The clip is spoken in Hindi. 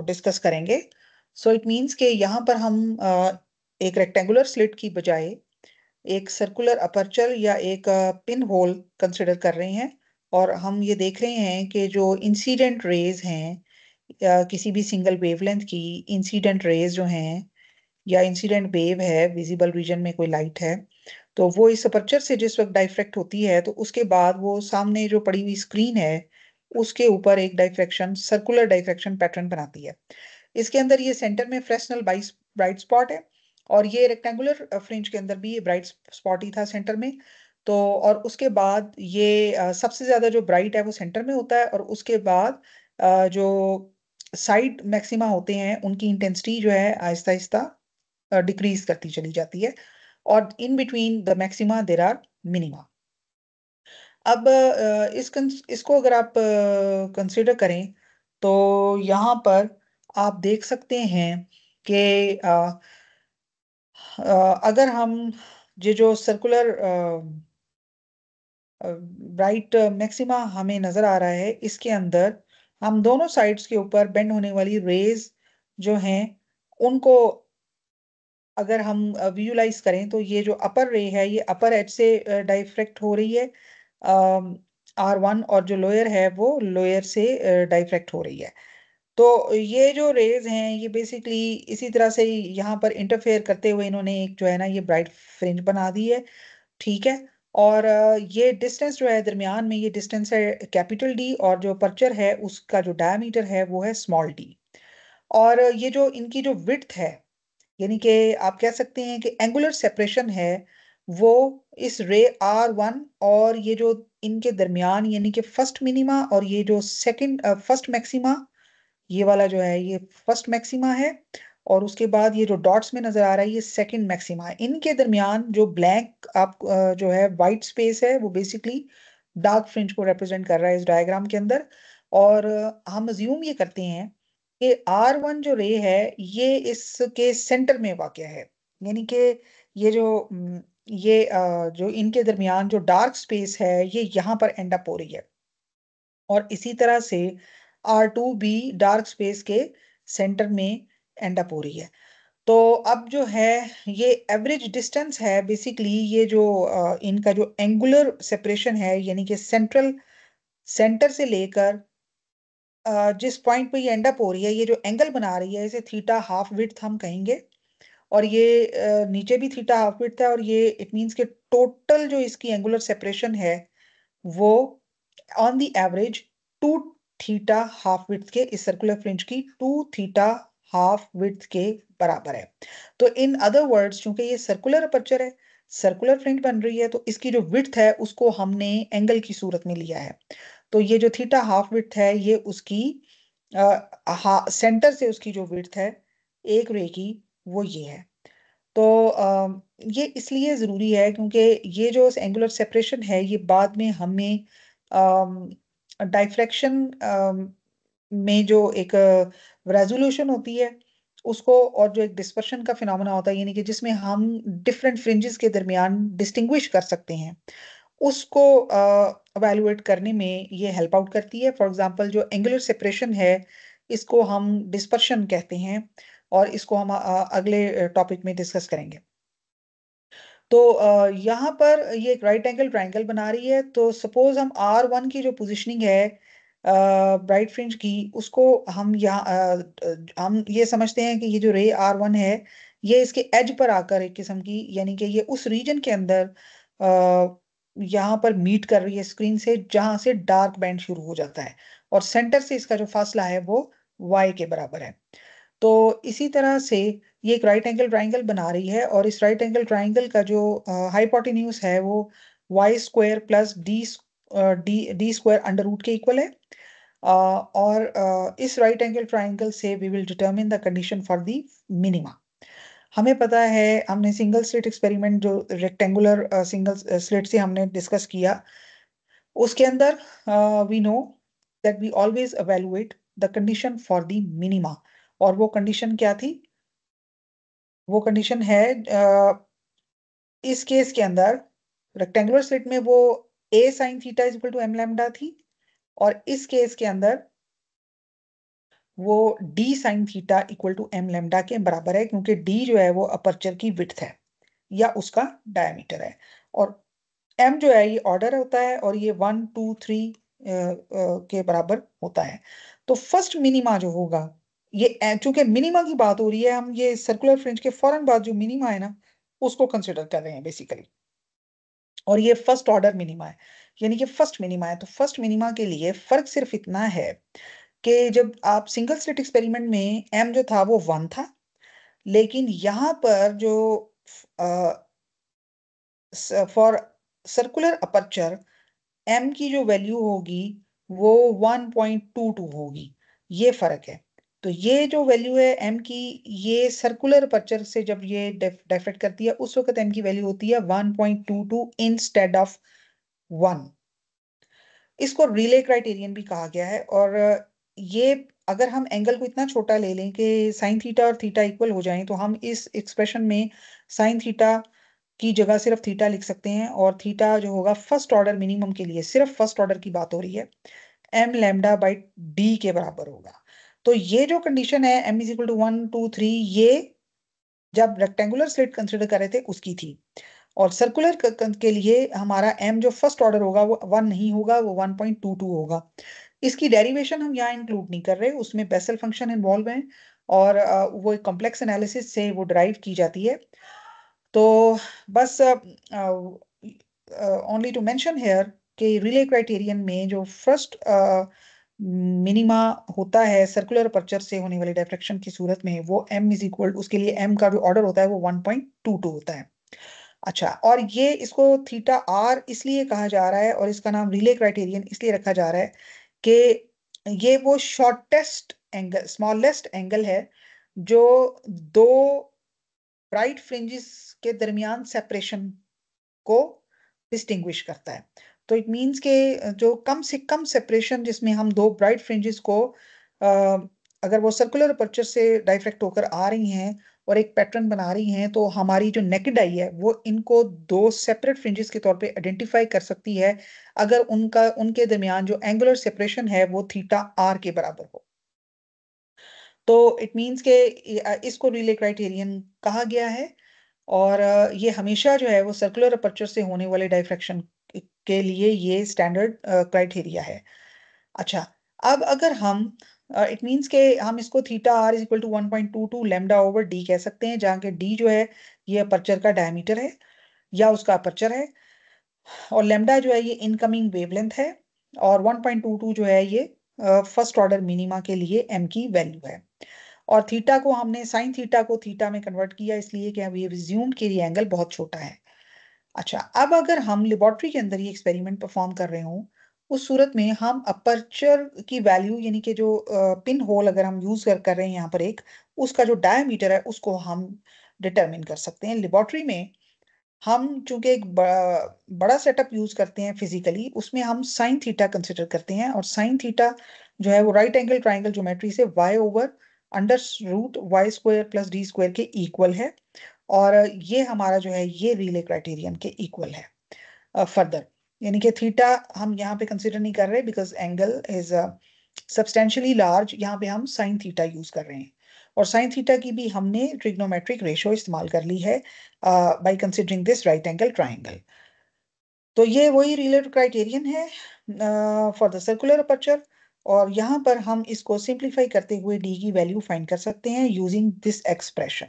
डिस्कस करेंगे। सो इट मीन्स कि यहाँ पर हम एक रेक्टेंगुलर स्लिट की बजाय एक सर्कुलर अपर्चर या एक पिन होल कंसिडर कर रहे हैं, और हम ये देख रहे हैं कि जो इंसिडेंट रेज हैं या किसी भी सिंगल वेवलेंथ की इंसिडेंट रेज जो हैं या इंसिडेंट वेव है, विजिबल रीजन में कोई लाइट है, तो वो इस अपर्चर से जिस वक्त डाइफ्रैक्ट होती है तो उसके बाद वो सामने जो पड़ी हुई स्क्रीन है उसके ऊपर एक डाइफ्रैक्शन, सर्कुलर डाइफ्रैक्शन पैटर्न बनाती है। इसके अंदर ये सेंटर में फ्रेस्नेल ब्राइट स्पॉट है, और ये रेक्टेंगुलर फ्रिंज के अंदर भी ये ब्राइट स्पॉट ही था सेंटर में। तो और उसके बाद ये सबसे ज्यादा जो ब्राइट है वो सेंटर में होता है, और उसके बाद जो साइड मैक्सिमा होते हैं उनकी इंटेंसिटी जो है आहिस्ता आहिस्ता डिक्रीज करती चली जाती है, और in between the maxima there are minima. अब इसको अगर आप कंसिडर करें तो यहाँ पर आप देख सकते हैं कि अगर हम ये जो सर्कुलर ब्राइट मैक्सिमा हमें नजर आ रहा है, इसके अंदर हम दोनों साइड्स के ऊपर बेंड होने वाली रेज जो हैं उनको अगर हम विजुलाइज करें तो ये जो अपर रे है ये अपर एज से डाइफ्रैक्ट हो रही है R1, और जो लोअर है वो लोअर से डाइफ्रैक्ट हो रही है। तो ये जो रेज हैं ये बेसिकली इसी तरह से यहाँ पर इंटरफेयर करते हुए इन्होंने एक जो है ना ये ब्राइट फ्रिंज बना दी है। ठीक है। और ये डिस्टेंस जो है दरमियान में, ये डिस्टेंस है कैपिटल डी, और जो अपर्चर है उसका जो डायमीटर है वो है स्मॉल डी। और ये जो इनकी जो विड्थ है, यानी कि आप कह सकते हैं कि एंगुलर सेपरेशन है, वो इस रे R1 और ये जो इनके दरमियान यानी कि फर्स्ट मिनिमा और ये जो सेकंड फर्स्ट मैक्सिमा, ये वाला जो है ये फर्स्ट मैक्सिमा है, और उसके बाद ये जो डॉट्स में नजर आ रहा है ये सेकंड मैक्सिमा है। इनके दरमियान जो ब्लैक आप जो है वाइट स्पेस है वो बेसिकली डार्क फ्रिंज को रिप्रेजेंट कर रहा है इस डायग्राम के अंदर। और हम अज्यूम ये करते हैं कि R1 जो रे है ये इसके सेंटर में वाक़या है, यानी कि ये जो जो इनके दरमियान जो डार्क स्पेस है ये यहाँ पर एंड अप हो रही है, और इसी तरह से R2 भी डार्क स्पेस के सेंटर में एंड अप हो रही है। तो अब जो है ये एवरेज डिस्टेंस है, बेसिकली ये जो इनका जो एंगुलर सेपरेशन है, यानी कि सेंटर से लेकर जिस पॉइंट पे ये एंड अप हो रही है, ये जो एंगल बना रही है इसे थीटा हाफ विड्थ हम कहेंगे, और ये नीचे भी थीटा हाफ विड्थ है, और ये इट मींस के टोटल जो इसकी एंगुलर सेपरेशन है वो on the average 2 theta half width के, इस सर्कुलर फ्रिंज की 2 थीटा हाफ विड्थ के बराबर है। तो इन अदर वर्ड्स चूंकि ये सर्कुलर अपर्चर है, सर्कुलर फ्रिंज बन रही है, तो इसकी जो विड्थ है उसको हमने एंगल की सूरत में लिया है। तो ये जो थीटा हाफ विड्थ है ये उसकी सेंटर से उसकी जो विड्थ है एक रे की वो ये है। तो ये इसलिए ज़रूरी है क्योंकि ये जो एंगुलर सेपरेशन है ये बाद में हमें डाइफ्रैक्शन में जो एक रेजोल्यूशन होती है उसको, और जो एक डिस्पर्शन का फिनोमेना होता है यानी कि जिसमें हम डिफरेंट फ्रिंजेस के दरमियान डिस्टिंग्विश कर सकते हैं, उसको अवेलुएट करने में ये हेल्प आउट करती है। फॉर एग्जांपल जो एंगुलर सेपरेशन है इसको हम डिस्पर्शन कहते हैं, और इसको हम अगले टॉपिक में डिस्कस करेंगे। तो यहाँ पर ये एक राइट एंगल ट्राइंगल बना रही है, तो सपोज हम R1 की जो पोजीशनिंग है ब्राइट फ्रिंज की उसको हम हम ये समझते हैं कि ये जो रे R1 है ये इसके एज पर आकर एक किस्म की, यानी कि ये उस रीजन के अंदर यहाँ पर मीट कर रही है स्क्रीन से जहां से डार्क बैंड शुरू हो जाता है, और सेंटर से इसका जो फासला है वो Y के बराबर है। तो इसी तरह से ये एक राइट एंगल ट्राइंगल बना रही है, और इस राइट एंगल ट्राइंगल का जो हाइपोटेन्यूज है वो Y² plus D square under root के इक्वल है। और इस राइट एंगल ट्राइंगल से we will determine the condition for the minima. हमें पता है, हमने सिंगल स्लिट एक्सपेरिमेंट जो रेक्टेंगुलर सिंगल स्लिट से हमने डिस्कस किया उसके अंदर we know that we always evaluate the condition for the minima. और वो कंडीशन क्या थी? वो कंडीशन है इस केस के अंदर रेक्टेंगुलर स्लिट में वो a sin theta is equal to m lambda थी, और इस केस के अंदर वो D sine theta equal to M lambda के बराबर है, क्योंकि डी जो है वो अपर्चर की विड्थ है या उसका डायमीटर है, और एम जो है ये ऑर्डर होता है, और ये 1 2 3 के बराबर होता है। तो फर्स्ट मिनिमा जो होगा, ये चूंकि मिनिमा की बात हो रही है, हम ये सर्कुलर फ्रिंज के फौरन बाद जो मिनिमा है ना उसको कंसिडर कर रहे हैं बेसिकली, और ये फर्स्ट ऑर्डर मिनिमा है, यानी कि फर्स्ट मिनिमा है। तो फर्स्ट मिनिमा के लिए फर्क सिर्फ इतना है कि जब आप सिंगल स्लिट एक्सपेरिमेंट में एम जो था वो 1 था, लेकिन यहाँ पर जो फॉर सर्कुलर अपर्चर एम की जो वैल्यू होगी वो 1.22 होगी, ये फर्क है। तो ये जो वैल्यू है एम की, ये सर्कुलर अपर्चर से जब ये डायफ्रेक्ट करती है उस वक्त एम की वैल्यू होती है 1.22 इंस्टेड ऑफ 1। इसको रिले क्राइटेरियन भी कहा गया है, और ये अगर हम एंगल को इतना छोटा ले लें कि साइन थीटा और थीटा इक्वल हो जाएं, तो हम इस एक्सप्रेशन में साइन थीटा की जगह सिर्फ थीटा लिख सकते हैं, और थीटा जो होगा फर्स्ट ऑर्डर मिनिमम के लिए, सिर्फ फर्स्ट ऑर्डर की बात हो रही है, एम लैम्डा बाई डी के बराबर होगा। तो ये जो कंडीशन है एम इज इक्वल टू 1 2 3, ये जब रेक्टेंगुलर स्लिट कंसिडर कर रहे थे उसकी थी, और सर्कुलर के लिए हमारा एम जो फर्स्ट ऑर्डर होगा वो 1 नहीं होगा, वो 1.22 होगा। इसकी डेरिवेशन हम यहाँ इंक्लूड नहीं कर रहे, उसमें बेसल फंक्शन इन्वॉल्व है, और वो एक कॉम्प्लेक्स एनालिसिस से वो डिराइव की जाती है। तो बस ओनली टू मेंशन हेयर कि रिले क्राइटेरियन में जो फर्स्ट मिनिमा होता है सर्कुलर अपर्चर से होने वाले डायफ्रेक्शन की सूरत में, वो एम इज इक्वल, उसके लिए एम का जो ऑर्डर होता है वो 1.22 होता है। अच्छा, और ये इसको थीटा आर इसलिए कहा जा रहा है और इसका नाम रिले क्राइटेरियन इसलिए रखा जा रहा है कि ये वो शॉर्टेस्ट एंगल, स्मॉलेस्ट एंगल है जो दो ब्राइट फ्रिंजेस के दरमियान सेपरेशन को डिस्टिंग्विश करता है। तो इट मींस के जो कम से कम सेपरेशन जिसमें हम दो ब्राइट फ्रिंजेस को अगर वो सर्कुलर अपर्चर से डाइफ्रैक्ट होकर आ रही हैं और एक पैटर्न बना रही हैं, तो हमारी जो नेकेड आई है वो इनको दो सेपरेट फ्रिंजेस के तौर पे आइडेंटिफाई कर सकती है, अगर उनका उनके दरमियान जो एंगुलर सेपरेशन है वो थीटा आर के बराबर हो। तो इट मींस के इसको रिले क्राइटेरियन कहा गया है, और ये हमेशा जो है वो सर्कुलर अपर्चर से होने वाले डाइफ्रैक्शन के लिए ये स्टैंडर्ड क्राइटेरिया है। अच्छा, अब अगर हम इट मींस के हम इसको theta R is equal to 1.22 lambda over D कह सकते हैं, जहाँ के डी जो है ये अपर्चर का डायमीटर है या उसका अपर्चर है, और लेमडा जो है ये इनकमिंग वेवलेंथ है, और 1.22 जो है ये फर्स्ट ऑर्डर मिनिमा के लिए एम की वैल्यू है। और थीटा को हमने साइन थीटा को थीटा में कन्वर्ट किया इसलिए कि we have assumed कि ये एंगल बहुत छोटा है। अच्छा, अब अगर हम लेबोरेटरी के अंदर ये एक्सपेरिमेंट परफॉर्म कर रहे हों, उस सूरत में हम अपर्चर की वैल्यू, यानी कि जो पिन होल अगर हम यूज कर रहे हैं यहाँ पर एक, उसका जो डायमीटर है उसको हम डिटरमिन कर सकते हैं। लेबोरेटरी में हम चूंकि एक बड़ा सेटअप यूज करते हैं फिजिकली, उसमें हम साइन थीटा कंसिडर करते हैं, और साइन थीटा जो है वो राइट एंगल ट्राइंगल ज्योमेट्री से y over under root Y square plus D square के इक्वल है, और ये हमारा जो है ये रिले क्राइटेरियन के इक्वल है फर्दर। यानी कि थीटा हम यहाँ पे कंसिडर नहीं कर रहे because angle is substantially large, यहाँ पे हम साइन थीटा यूज कर रहे हैं, और साइन थीटा की भी हमने ट्रिग्नोमेट्रिक रेशो इस्तेमाल कर ली है by considering this right angle triangle. तो ये वही रिलेटिव क्राइटेरियन है फॉर द सर्कुलर अपर्चर, और यहाँ पर हम इसको सिंप्लीफाई करते हुए डी की वैल्यू फाइंड कर सकते हैं यूजिंग दिस एक्सप्रेशन।